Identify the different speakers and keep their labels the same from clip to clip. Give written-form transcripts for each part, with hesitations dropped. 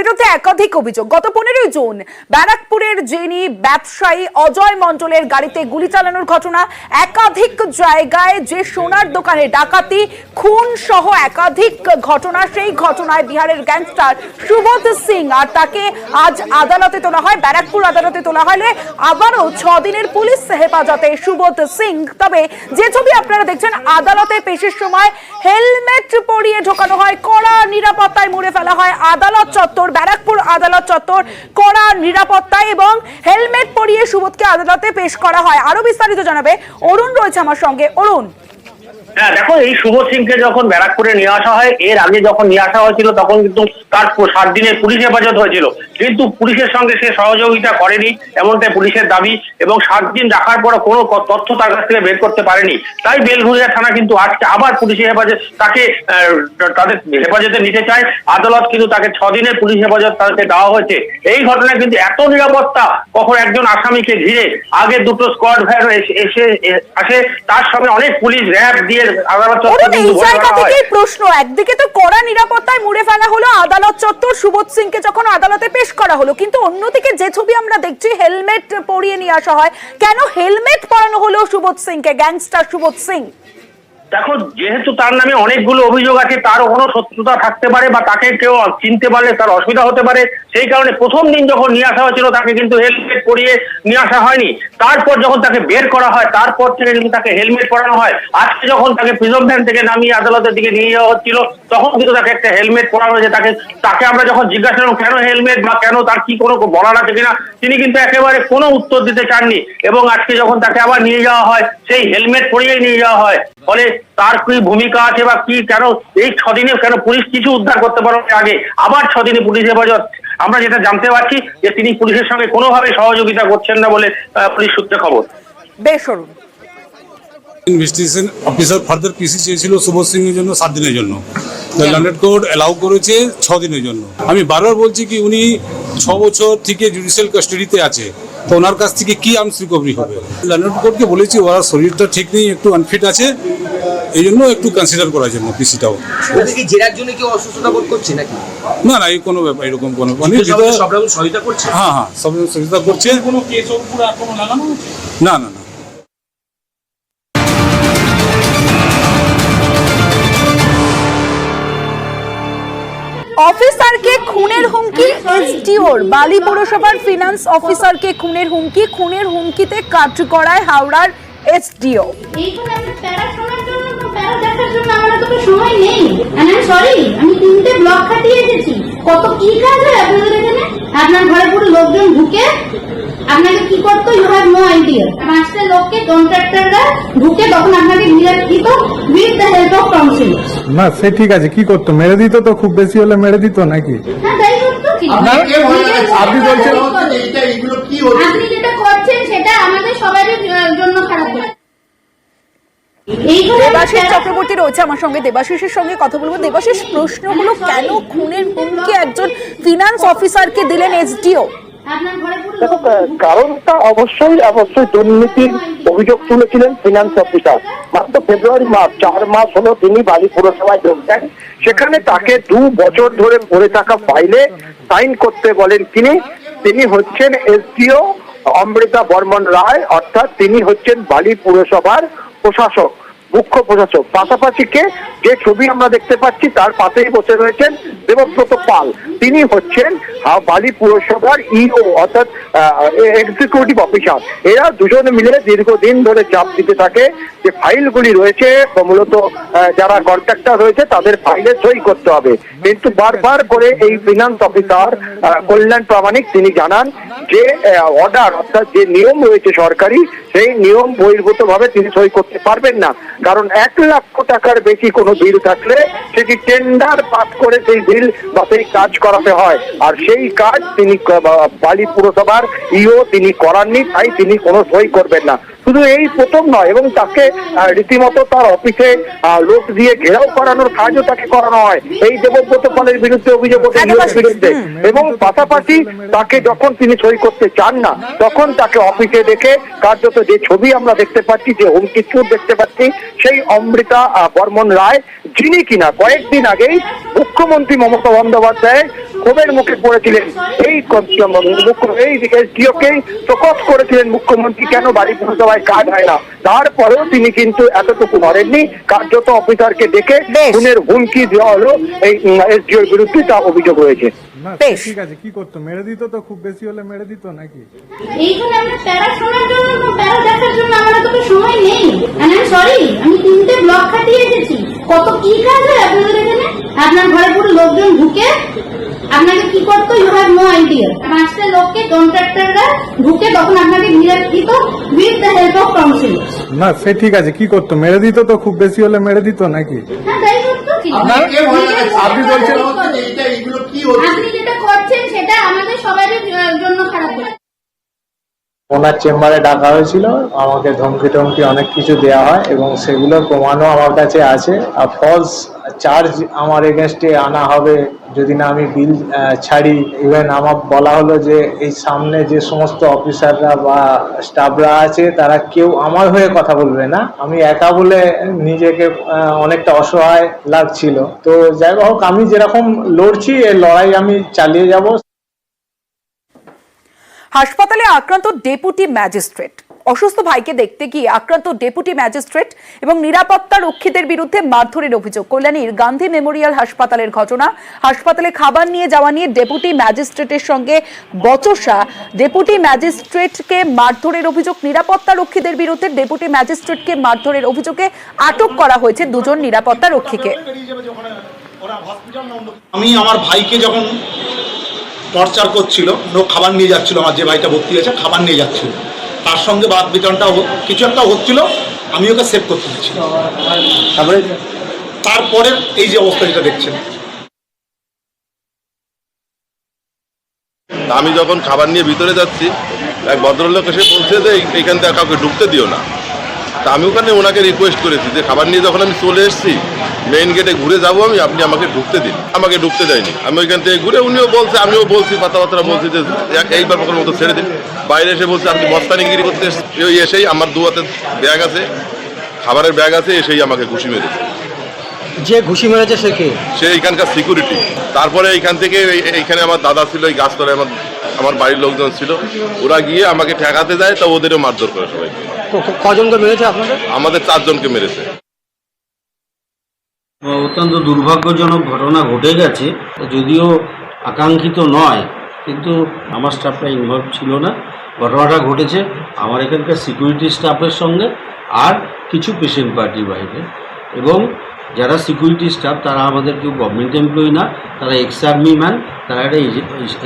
Speaker 1: বিরুদ্ধে একাধিক অভিযোগ। গত 15 জুন ব্যারাকপুরের যিনি ব্যবসায়ী অজয় মণ্ডলের গাড়িতে গুলি চালানোর ঘটনা, একাধিক জায়গায় যে সোনার দোকানে ডাকাতি, খুন সহ একাধিক ঘটনা। সেই ঘটনায় বিহারের গ্যাংস্টার সুবোধ সিং আর তাকে আজ আদালতে তোলা হয়, ব্যারাকপুর আদালতে তোলা হলে আবারও 6 দিনের পুলিশ হেফাজতে সুবোধ সিং। তবে যে ছবি আপনারা দেখছেন, আদালতে পেশের সময় হেলমেট পরিয়ে ঢোকানো হয়, কড়া নিরাপত্তায় মুড়ে ফেলা হয় আদালত চত্বর, ব্যারাকপুর আদালত চত্বর কড়া নিরাপত্তায় এবং হেলমেট পরিয়ে সুবোধকে আদালতে পেশ করা হয়। আরো বিস্তারিত জানাবে অরুণ, রয়েছে আমার সঙ্গে। অরুণ,
Speaker 2: হ্যাঁ দেখো, এই সুবোধ সিংকে যখন ব্যারাকপুরে নিয়ে আসা হয়, এর আগে যখন নিয়ে আসা হয়েছিল তখন কিন্তু তার 7 দিনের পুলিশ হেফাজত হয়েছিল, কিন্তু পুলিশের সঙ্গে সে সহযোগিতা করেনি এমনটাই পুলিশের দাবি, এবং 7 দিন রাখার পর কোনো তথ্য তার কাছ থেকে বের করতে পারেনি। তাই বেলঘরিয়া থানা কিন্তু আজকে আবার পুলিশের হেফাজত তাকে তাদের হেফাজতে নিতে চায় আদালত, কিন্তু তাকে 6 দিনের পুলিশ হেফাজত তাকে দেওয়া হয়েছে। এই ঘটনায় কিন্তু এত নিরাপত্তা কখন একজন আসামিকে ঘিরে আগে দুটো স্কোয়াড ভ্যান এসে আসে, তার সঙ্গে অনেক পুলিশ র্যাব দিয়ে আদালত চত্বর কিন্তু
Speaker 1: প্রশ্ন, একদিকে তো কড়া নিরাপত্তায় মুড়ে ফেলা হলো আদালত চত্বর, সুবোধ সিংকে যখন আদালতে পেশ করা হলো, কিন্তু অন্যদিকে যে ছবি আমরা দেখছি হেলমেট পরিয়ে নিয়ে আসা হয়, কেন হেলমেট পরানো হলো সুবোধ সিংকে, গ্যাংস্টার সুবোধ সিং?
Speaker 2: দেখো, যেহেতু তার নামে অনেকগুলো অভিযোগ আছে, তারও কোনো সত্যতা থাকতে পারে বা তাকে কেউ চিনতে পারলে তার অসুবিধা হতে পারে। সেই কারণে প্রথম দিন যখন নিয়ে আসা হয়েছিল তাকে কিন্তু হেলমেট পরিয়ে নিয়ে আসা হয়নি। তারপর যখন তাকে বের করা হয় তারপর থেকে কিন্তু তাকে হেলমেট পরানো হয়। আজকে যখন তাকে প্রিজম ভ্যান থেকে নামিয়ে আদালতের দিকে নিয়ে যাওয়া হচ্ছিল তখন কিন্তু তাকে একটা হেলমেট পরানো হয়েছে। তাকে আমরা যখন জিজ্ঞাসা করলাম কেন হেলমেট বা কেন তার কি কোনো বলার আছে কিনা, তিনি কিন্তু একেবারে কোনো উত্তর দিতে চাননি। এবং আজকে যখন তাকে আবার নিয়ে যাওয়া হয় সেই হেলমেট পরিয়েই নিয়ে যাওয়া হয়। ফলে তার কি ভূমিকা আছে বা কি, কেন এই 6 দিনে কেন পুলিশ কিছু উদ্ধার করতে পারবে আগে আবার 6 দিনে পুলিশ হেফাজত? আমরা যেটা জানতে পারছি যে তিনি পুলিশের সঙ্গে কোনোভাবে সহযোগিতা করছেন না বলে পুলিশ সূত্রে খবর।
Speaker 1: বেশ অরুণ।
Speaker 3: ইনভেস্টিগেশন অফিসার ফার্দার পিসি চেয়েছিল সুবোধ সিং এর জন্য 7 দিনের জন্য, লন্ডন কোর্ট অ্যালাউ করেছে 6 দিনের জন্য। আমি বারবার বলছি কি উনি 6 বছর থেকে জুডিশিয়াল কাস্টাডিতে আছে, তো ওনার কাছ থেকে কি আর্মস রিকভারি হবে? লন্ডন কোর্টকে বলেছি ওনার শরীরটা ঠিক নেই, একটু আনফিট আছে, এই জন্য একটু কনসিডার করার জন্য পিসিটাও।
Speaker 4: জেরার জন্য কি অসুস্থতা বোধ করছে নাকি?
Speaker 3: না না, এই কোনো ব্যাপার, এরকম কোনো
Speaker 4: সব রকম সহায়তা করছে।
Speaker 3: হ্যাঁ হ্যাঁ, সব সহায়তা করছে। কোনো কেস ওর উপরে আক্রমণ লাগানো হচ্ছে? না না না।
Speaker 1: অফিসারকে খুনের হুমকি এসডিওর, বালি পৌরসভার ফিনান্স অফিসারকে খুনের হুমকি, খুনের হুমকিতে কাঠগড়ায় হাওড়ার এসডিও।
Speaker 5: সময় নেই, সরি, আমি 3টে ব্লক খাটিয়ে এসেছি। কত কি কাজ হয় আপনাদের এখানে? আপনার ঘরে পুরো লোকজন ঢুকে আপনাকে কি করতো, ইউ হ্যাভ নো আইডিয়া। 5টা লোককে কন্ট্রাক্টররা ঢুকে তখন আপনাকে নিরাশ দিত with the help of councillor.
Speaker 6: না সে ঠিক আছে, কি করতো? মেরে দিত তো, খুব বেশি হলে মেরে দিত নাকি?
Speaker 5: হ্যাঁ তাই করতো।
Speaker 6: আপনি বলছেন
Speaker 5: আপনি যেটা করছেন সেটা আমাদের সবারই জন্য খারাপ হয়।
Speaker 1: দেবাশিস চক্রবর্তী রয়েছে আমার সঙ্গে, দেবাশিসের সঙ্গে কথা বলবো। দেবাশিস, প্রশ্ন হলো কেন খুনের হুমকি একজন ফিনান্স অফিসারকে দিলেন এসডিও?
Speaker 7: কারণটা অবশ্যই দুর্নীতির অভিযোগ তুলেছিলেন ফিনান্স অফিসার। মাত্র ফেব্রুয়ারি মাস, 4 মাস হলো তিনি বালি পুরসভায় যোগ দেন। সেখানে তাকে 2 বছর ধরে পড়ে থাকা ফাইলে সাইন করতে বলেন তিনি হচ্ছেন এসডিও অমৃতা বর্মন রায়, অর্থাৎ তিনি হচ্ছেন বালি পুরসভার প্রশাসক, মুখ্য প্রশাসক। পাশাপাশি যে ছবি আমরা দেখতে পাচ্ছি তার পাশেই বসে রয়েছেন দেবব্রত পাল, তিনি হচ্ছেন বালি পুরসভার ইও অর্থাৎ এক্সিকিউটিভ অফিসার। এরা দুজনে মিলে দীর্ঘদিন ধরে চাপ দিতে থাকে যে ফাইলগুলি রয়েছে মূলত যারা কন্ট্রাক্টর রয়েছে তাদের ফাইলে সই করতে হবে। কিন্তু বারবার করে এই ফিনান্স অফিসার কল্যাণ প্রামাণিক তিনি জানান যে অর্ডার অর্থাৎ যে নিয়ম রয়েছে সরকারি, সেই নিয়ম বহির্ভূত ভাবে তিনি সই করতে পারবেন না। কারণ 1 লক্ষ টাকার বেশি কোনো বিল থাকলে সেটি টেন্ডার পাস করে সেই বিল বা সেই কাজ করাতে হয়, আর সেই কাজ তিনি বালি পুরসভার ইও তিনি করাননি, তাই তিনি কোনো সই করবেন না। শুধু এই প্রথম নয়, এবং তাকে রীতিমতো তার অফিসে লোক দিয়ে ঘেরাও করানোর কাজও তাকে করানো হয় এই দেবব্রত পালের বিরুদ্ধে অভিযোগ ওঠে বিরুদ্ধে। এবং পাশাপাশি তাকে যখন তিনি সই করতে চান না তখন তাকে অফিসে দেখে কার্যত যে ছবি আমরা দেখতে পাচ্ছি, যে হুমকি চুর দেখতে পাচ্ছি, সেই অমৃতা বর্মন রায় যিনি কিনা কয়েকদিন আগেই মুখ্যমন্ত্রী মমতা বন্দ্যোপাধ্যায় ক্ষোভের মুখে পড়েছিলেন। এই এসডিওকেই প্রকট করেছিলেন মুখ্যমন্ত্রী, কেন বাড়ি পুরসভায় কাজ হয় না। তারপরেও তিনি কিন্তু এতটুকু নড়েননি, কার্যত অফিসারকে ডেকে খুনের হুমকি দেওয়া হলো এই এসডিওর বিরুদ্ধে, তা অভিযোগ রয়েছে।
Speaker 6: না
Speaker 1: বেশ।
Speaker 6: ঠিক আছে, কি করতো, মেরে দিত তো, খুব বেশি হলে মেরে দিত নাকি?
Speaker 5: এইখানে আমরা প্যারা শোনার জন্য, প্যারা দেখার জন্য আমার তো সময় নেই। আই এম সরি, আমি 3টে ব্লক খাটিয়ে এসেছি। কত কি কাজ হয় আপনাদের এখানে? আপনার ঘরে পুরো লোকজন ঢুকে আপনাকে কি করতো, ইউ হ্যাভ নো আইডিয়া। 5টা লোককে কন্ট্রাক্টররা ঢুকে তখন আপনাকে ঘিরে দিত with the help of councillor.
Speaker 6: না সে ঠিক আছে, কি করতো, মেরে দিত তো, খুব বেশি হলে মেরে দিত নাকি?
Speaker 5: হ্যাঁ তাই করতো।
Speaker 6: আপনি বলছেন
Speaker 5: আপনি যেটা করছেন সেটা আমাদের সবারই জন্য খারাপ লাগে।
Speaker 8: ওনার চেম্বারে ডাকা হয়েছিল, আমাকে ধমকি টমকি অনেক কিছু দেওয়া হয় এবং সেগুলোর প্রমাণও আমার কাছে আছে। আর ফলস চার্জ আমার এগেনস্টে আনা হবে যদি না আমি বিল ছাড়ি। ইভেন আমার বলা হলো যে এই সামনে যে সমস্ত অফিসাররা বা স্টাফরা আছে তারা কেউ আমার হয়ে কথা বলবে না, আমি একা বলে নিজেকে অনেকটা অসহায় লাগছিল। তো যাই হোক, আমি যেরকম লড়ছি এই লড়াই আমি চালিয়ে যাব।
Speaker 1: হাসপাতালে আক্রান্ত ডেপুটি ম্যাজিস্ট্রেট, অসুস্থ ভাইকে দেখতে গিয়ে আক্রান্ত ডেপুটি ম্যাজিস্ট্রেট এবং নিরাপত্তা রক্ষীদের বিরুদ্ধে মারধরের অভিযোগ। কল্যাণীর গান্ধী মেমোরিয়াল হাসপাতালের ঘটনা। হাসপাতালে খাবার নিয়ে যাওয়া নিয়ে ডেপুটি ম্যাজিস্ট্রেটের সঙ্গে বচসা, ডেপুটি ম্যাজিস্ট্রেটকে মারধরের অভিযোগ। নিরাপত্তা রক্ষীদের বিরুদ্ধে ডেপুটি ম্যাজিস্ট্রেটকে মারধরের অভিযোগে আটক করা হয়েছে 2 জন নিরাপত্তা রক্ষীকে।
Speaker 9: আমি আমার ভাইকে যখন টর্চার করছিল, খাবার নিয়ে যাচ্ছিল, আমার যে ভাইটা ভর্তি হয়েছে খাবার নিয়ে যাচ্ছিল, তার সঙ্গে বাদ বিতরণটা কিছু একটা হচ্ছিল, আমি ওকে সেভ করতে দিচ্ছি। তারপরে এই যে অবস্থা যেটা দেখছেন,
Speaker 10: আমি যখন খাবার নিয়ে ভিতরে যাচ্ছি, এক ভদ্রলোক এসে বলছে যে এইখান থেকে কাউকে ঢুকতে দিও না। তা আমি ওখানে ওনাকে রিকোয়েস্ট করেছি যে খাবার নিয়ে যখন আমি চলে এসেছি মেইন গেটে ঘুরে যাবো আমি, আপনি আমাকে ঢুকতে দিন। আমাকে ঢুকতে দেয়নি। আমি ওইখান থেকে ঘুরে, উনিও বলছে, আমিও বলছি, কথাবার্তা বলছি যে এইবার পকের মতো ছেড়ে দিন। বাইরে এসে বলছে আপনি বস্তানিগিরি করতে এসেই আমার 2 হাতে ব্যাগ আছে, খাবারের ব্যাগ আছে, এসেই আমাকে ঘুষি মেরেছে।
Speaker 4: যে ঘুষি মেরেছে সে কে?
Speaker 10: সে এইখানকার সিকিউরিটি। তারপরে এইখান থেকে এইখানে আমার দাদা ছিল, এই গাছতলায় আমার বাড়ির লোকজন ছিল, ওরা গিয়ে আমাকে ঠেকাতে যায়, তা ওদেরও মারধর করে সবাইকে।
Speaker 4: কজনকে মেরেছে আপনাদের?
Speaker 10: আমাদের 4 জনকে মেরেছে।
Speaker 11: অত্যন্ত দুর্ভাগ্যজনক ঘটনা ঘটে গেছে, যদিও আকাঙ্ক্ষিত নয়, কিন্তু আমার স্টাফটা ইনভলভ ছিল না। ঘটনাটা ঘটেছে আমার এখানকার সিকিউরিটি স্টাফের সঙ্গে আর কিছু পেশেন্ট পার্টির বাইরে, এবং যারা সিকিউরিটি স্টাফ তারা আমাদের কেউ গভর্নমেন্ট এমপ্লয়ি না, তারা এক্স আর্মি ম্যান, তারা একটা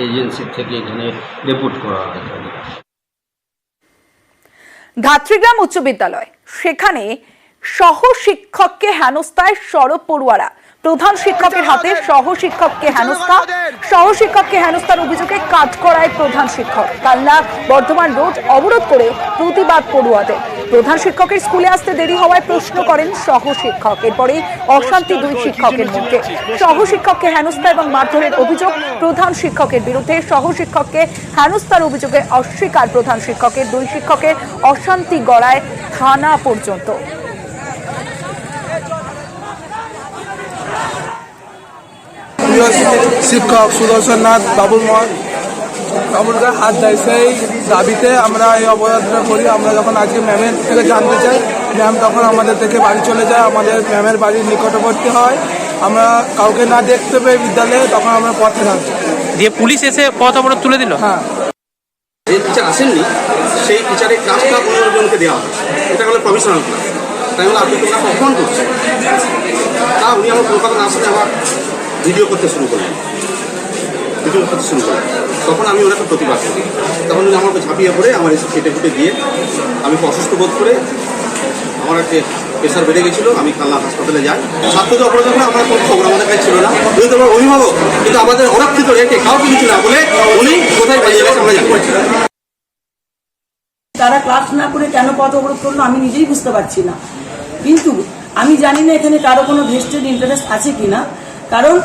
Speaker 11: এজেন্সি থেকে এখানে ডেপুট করা হয়।
Speaker 1: ধাত্রীগ্রাম উচ্চ বিদ্যালয়, সেখানে সহ শিক্ষককে হেনস্থায় সরব পড়ুয়ারা। প্রধান শিক্ষকের হাতে সহশিক্ষককে হেনস্থার অভিযোগে কাঠগড়ায় প্রধান শিক্ষক। কালনা বর্ধমান রোড অবরোধ করে প্রতিবাদ পড়ুয়াদের। প্রধান শিক্ষকের স্কুলে আসতে দেরি হওয়ায় প্রশ্ন করেন সহশিক্ষক। এরপরেই অশান্তি 2 শিক্ষকের মধ্যে। সহশিক্ষককে হেনস্থা এবং মারধরের অভিযোগ প্রধান শিক্ষকের বিরুদ্ধে। সহশিক্ষককে হেনস্থার অভিযোগে অস্বীকার প্রধান শিক্ষকের। 2 শিক্ষকের অশান্তি গড়ায় থানা পর্যন্ত।
Speaker 12: শিক্ষক সুদর্শন নাথ বাবুর হাত দেয়, সেই দাবিতে আমরা এই অবরোধটা করি। আমরা যখন আজকে ম্যামের থেকে জানতে চাই, ম্যাম তখন আমাদের থেকে বাড়ি চলে যায়। আমাদের ম্যামের বাড়ির নিকটবর্তী হয়, আমরা কাউকে না দেখতে পেয়ে বিদ্যালয়ে, তখন আমরা পথে থাকছি।
Speaker 4: দিয়ে পুলিশ এসে পথ অবরোধ তুলে দিল।
Speaker 12: হ্যাঁ,
Speaker 9: যে টিচার আসেননি সেই টিচারের ক্লাসটা 15 জনকে দেওয়া হয়, এটা হলো প্রফেশনাল ক্লাস। তাই বলে আপনি তোমরা অপমান করছেন। তা উনি আমার কলকাতা না আসলে আবার ভিডিও করতে শুরু করলেন। তখন আমি ওনাকে প্রতিবাদ করি। তখন উনি আমাকে ঝাঁপিয়ে পড়ে আমার এসে কেটে ফুটে দিয়ে, আমি অসুস্থ বোধ করে আমার একটা প্রেশার বেড়ে গেছিলো, আমি কালনা হাসপাতালে যাই। ছাত্রদের অপরাধ হলে আমার কোনো খবর আমাদের কাছে ছিল না, যেহেতু আমার অভিভাবক, কিন্তু আমাদের অরক্ষিত রেখে কাউকে কিছু না বলে উনি কোথায় পালিয়ে গেছে আমরা জানি।
Speaker 13: তারা ক্লাস না করে কেন পথ অবরোধ করলো আমি নিজেই বুঝতে পারছি না। কিন্তু আমি জানি না এখানে কারো কোনো ভেস্টেড ইন্টারেস্ট আছে কিনা, কারণ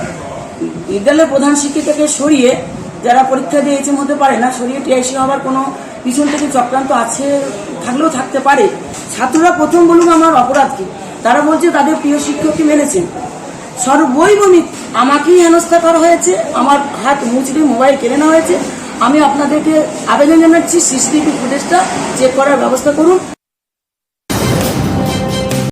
Speaker 13: বিদ্যালয়ের প্রধান শিক্ষিকাকে সরিয়ে যারা পরীক্ষা দিয়েছে হতে পারে না, সরিয়ে টিআইসি হওয়ার কোনো পিছন থেকে চক্রান্ত আছে, থাকলেও থাকতে পারে। ছাত্ররা প্রথম বলুন আমার অপরাধ কি, তারা বলছে তাদের প্রিয় শিক্ষককে মেরেছেন। সর্বৈবমিক আমাকেই হেনস্থা করা হয়েছে, আমার হাত মুচড়ে মোবাইল কেড়ে নেওয়া হয়েছে। আমি আপনাদেরকে আবেদন জানাচ্ছি সিসিটিভি ফুটেজটা চেক করার ব্যবস্থা করুন।